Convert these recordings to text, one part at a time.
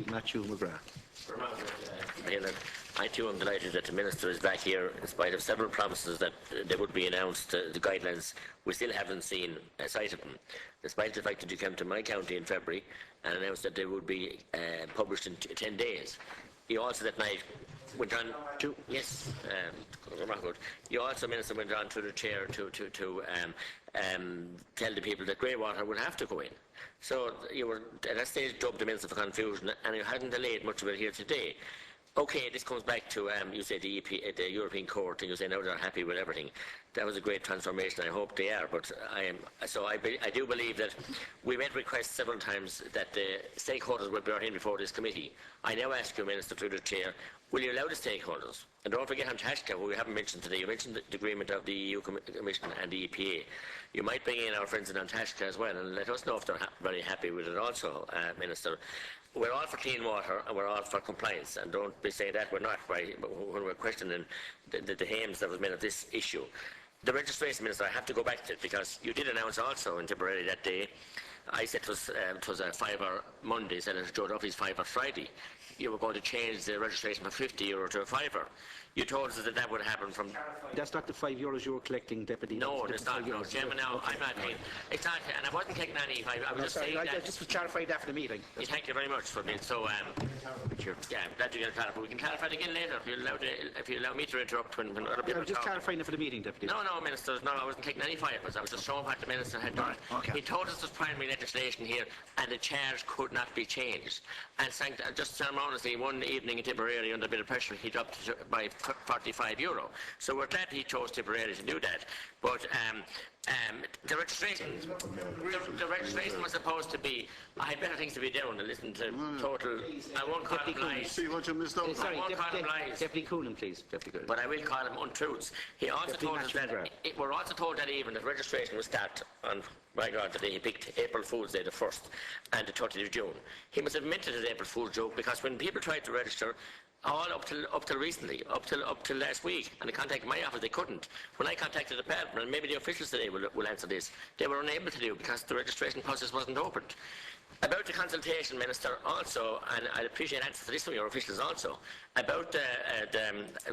Mattie McGrath. I too am delighted that the Minister is back here in spite of several promises that they would be announced, the guidelines. We still haven't seen a sight of them, despite the fact that you came to my county in February and announced that they would be published in 10 days. You also that night went on to, yes, you also, Minister, went on to the chair to tell the people that grey water will have to go in. So you were at that stage dubbed the Minister for Confusion, and you hadn't delayed much of it here today. Okay, this comes back to, you say the European Court, and you say now they're happy with everything. That was a great transformation. I hope they are, but I do believe that we made requests several times that the stakeholders would be brought in before this committee. I now ask you, Minister, through the chair, will you allow the stakeholders? And don't forget Antashka, who we haven't mentioned today. You mentioned the agreement of the EU Commission and the EPA. You might bring in our friends in Antashka as well, and let us know if they're very happy with it also, Minister. We're all for clean water and we're all for compliance, and don't be saying that we're not when we're questioning the aims that was made of this issue. The registration, Minister, I have to go back to it because you did announce also in Tipperary that day. I said it was a €5 Monday, Senator Joe Duffy's €5 Friday. You were going to change the registration from €50 to a €5. You told us that that would happen from... That's not the €5 you were collecting, Deputy. No, it's not. No, Chairman, now, I'm not paying. It's not, and I wasn't taking any. I was just saying that... I just clarified that for the meeting. Thank you very much for me. So, yeah, glad you can clarify. We can clarify it again later if you allow me to interrupt when other people I'm just clarifying it for the meeting, Deputy. No, Minister, no, I wasn't taking any fibres. I was just showing what the Minister had done. Okay. He told us there's primary legislation here, and the charge could not be changed. And just ceremoniously, one evening in Tipperary, under a bit of pressure, he dropped it by €45. So we're glad he chose Tipperary to do that. But the registration was supposed to be, I had better things to be doing than listen to total, I won't call them lies. See what you missed out. I won't call them lies. Deputy Coonan, please. Deputy Coonan. But I will call them untruths. He also told us that, we're also told that even that registration was start on, my God, the day he picked April Fool's Day the 1st and the 30th of June. He must have meant it as April Fool's joke because when people tried to register, all up till recently, up till last week, and they contacted my office, they couldn't. When I contacted the department, and maybe the officials today will answer this, they were unable to do because the registration process wasn't opened. About the consultation, Minister, also, and I appreciate answers to this from your officials also, about the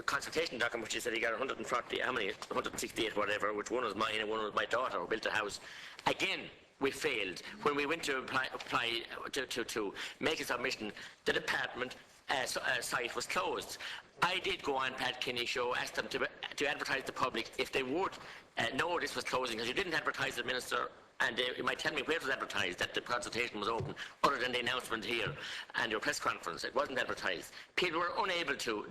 consultation document, which you said he got 140, how many, 168 whatever, which one was mine and one was my daughter who built a house. Again, we failed. When we went to apply to make a submission, the department site was closed. I did go on Pat Kinney's show, asked them to advertise the public if they would know this was closing, because you didn't advertise it, Minister, and you might tell me where it was advertised that the consultation was open, other than the announcement here and your press conference. It wasn't advertised. People were unable to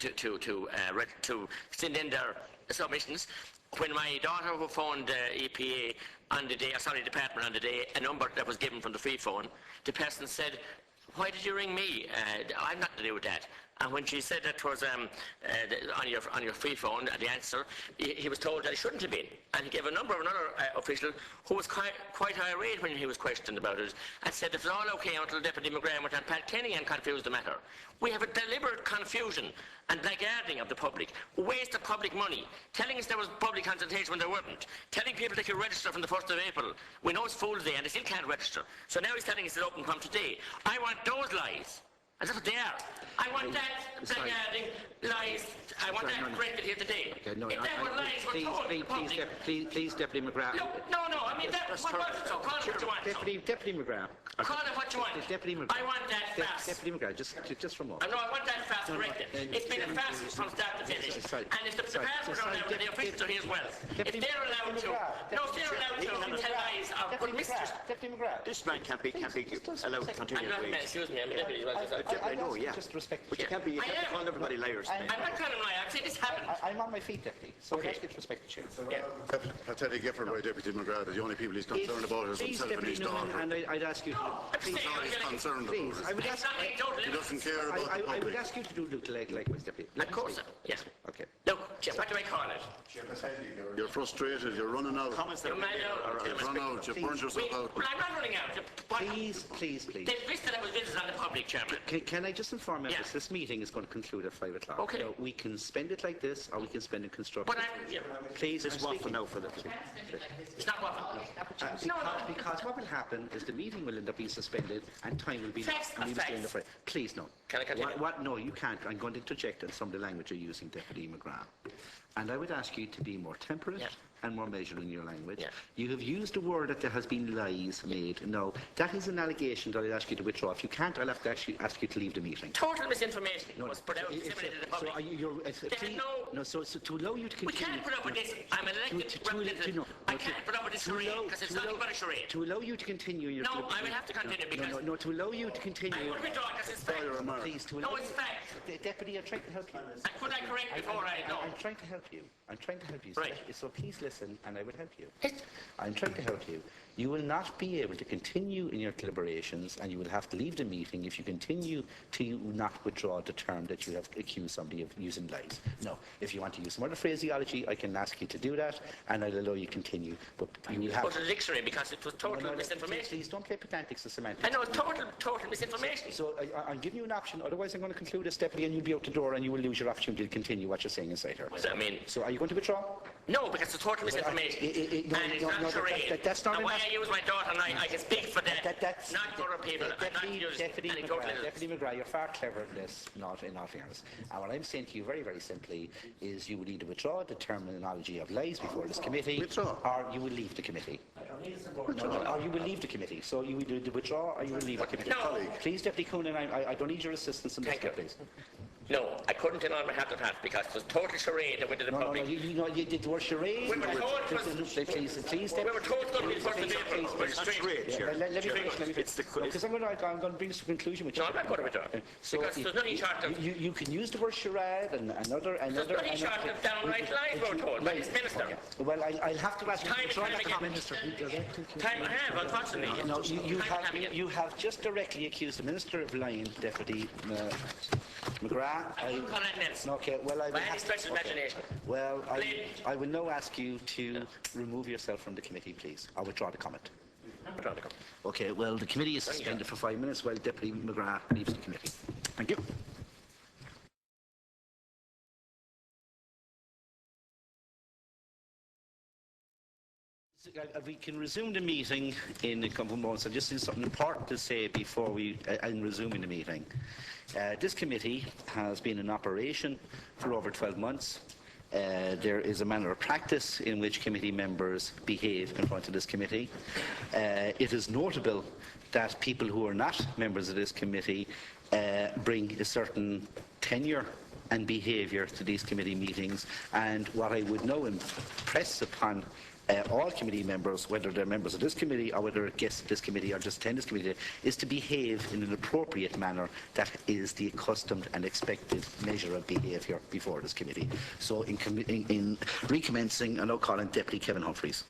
send in their submissions. When my daughter who phoned EPA on the day, department on the day, a number that was given from the free phone, the person said, "Why did you ring me? I'm not to do with that." And when she said that was on your free phone, the answer, he was told that he shouldn't have been. And he gave a number of another official who was quite irate when he was questioned about it, and said it was all okay until Deputy McGrath went on Pat Kenny and confused the matter. We have a deliberate confusion and blackguarding of the public, waste of public money, telling us there was public consultation when there weren't, telling people they could register from the 1st of April. We know it's Fool's Day and they still can't register. So now he's telling us it's open from today. I want those lies. And that's what they are. I want that blackguarding lies. I want that corrected here today. Okay, no, if that were lies, we're told the public. Please, Deputy McGrath. No. I mean, that what so call it what you want. Deputy McGrath. Call it what you want. Deputy McGrath. I want that fast. Deputy McGrath, just for a moment. No, I want that fast corrected. It's been a fast from start to finish. And if the department are allowed to, the officials are here as well. If they're allowed to, tell lies of good mistress. Deputy McGrath. This man can't be allowed to continue. Excuse me, I'm a deputy. I know, yeah. Just respect. But you can't be calling everybody liars. I'm not calling them liars. I've seen this happen. I'm on my feet, Deputy. So let's get respect the chair. Pathetic effort by Deputy McGrath. The only people he's concerned about is himself and his daughter. And I'd ask you. He's concerned about it. I would ask. He doesn't care about the public. I would ask you to do likewise, Deputy. Of course, yes. Okay. Look, what do I call it? You're frustrated. You're running out. You're mad out. You've run out. You've burned yourself out. Well, I'm not running out. Please. They've listed that was business on the public, Chairman. Can can I just inform members Yeah. this meeting is going to conclude at 5 o'clock. Okay. Now, we can spend it like this, or we can spend it constructively. But Please, It's waffle now for the... it's not what. Because what will happen is the meeting will end up being suspended and time will be Facts lost. are And we will stay in the facts. fray. Please, no. Can I continue? No, you can't. I'm going to interject on some of the language you're using, Deputy McGrath. And I would ask you to be more temperate Yeah. and more measured in your language. Yeah. You have used a word that there has been lies made. No, that is an allegation that I'll ask you to withdraw. If you can't, I'll have to actually ask you to leave the meeting. Total misinformation was put out, It's- disseminated to the so public. are you, There's so to allow you to We continue... can't put up with this. I'm an elected representative. I can't put up with this charade because it's nothing but a charade. To allow you to continue your... No, I will have to continue because... No, to allow you to continue... I would withdraw because it's fact. Please, to allow... No, it's fact. Deputy, I'm trying to help you. And could I correct before I... No. I'm trying to help you. I'm trying to help you. Right. So please listen, and I will help you. It- I'm trying to help you. You will not be able to continue in your deliberations, and you will have to leave the meeting if you continue to not withdraw the term that you have accused somebody of using lies. No. If you want to use some other phraseology, I can ask you to do that, and I'll allow you to continue. But you will have... Put a dictionary because it was total misinformation. Please don't play pedantics and semantics. I know, total misinformation. So I'm giving you an option. Otherwise, I'm going to conclude this, Deputy, and you'll be out the door, and you will lose your opportunity to continue what you're saying inside here. What does that mean? So are you going to withdraw? No, because it's total misinformation. And it's not charade. That's not And why enough. I use my daughter and I can speak for that, not for other people. I'm not using Deputy anecdotal McGrath, evidence. Deputy McGrath, you're far cleverer than this, not in all fairness. And what I'm saying to you very, very simply is you will either withdraw the terminology of lies before this committee, Withdraw. or you will leave the committee. Or you will leave the committee. So you will either withdraw or you will leave the committee. No. Please, Deputy Coonan, I don't need your assistance in this, Thank you. please. No, I couldn't turn on my hat and hat because it was total charade that went to the No, public. you did the word charade. We were told it was- Please, We were told it was going to be the 1st of April. We're straight. Let me finish. It's the... Because I'm going to bring this to a conclusion with you. No, I'm not going to withdraw. Because there's nothing short of... You can use the word charade and another... There's nothing short of downright lies we were told by this minister. Okay. Well, I'll have to ask you... Time and time again. Minister. Time I have, unfortunately. No, you you have just directly accused the Minister of lying, Deputy McGrath. I wouldn't call that names. Okay, well, I will By any have stretch of imagination. Well, Please. I will now ask you to remove yourself from the committee, please. I'll withdraw the comment. Okay, well, the committee is suspended for 5 minutes while Deputy McGrath leaves the committee. Thank you. We can resume the meeting in a couple of moments. I just have something important to say before we resuming the meeting. This committee has been in operation for over 12 months. There is a manner of practice in which committee members behave in front of this committee. It is notable that people who are not members of this committee bring a certain tenure and behaviour to these committee meetings, and what I would now impress upon all committee members, whether they're members of this committee or whether they're guests of this committee or just attend this committee, is to behave in an appropriate manner that is the accustomed and expected measure of behaviour before this committee. So in recommencing, I now call on Deputy Kevin Humphreys.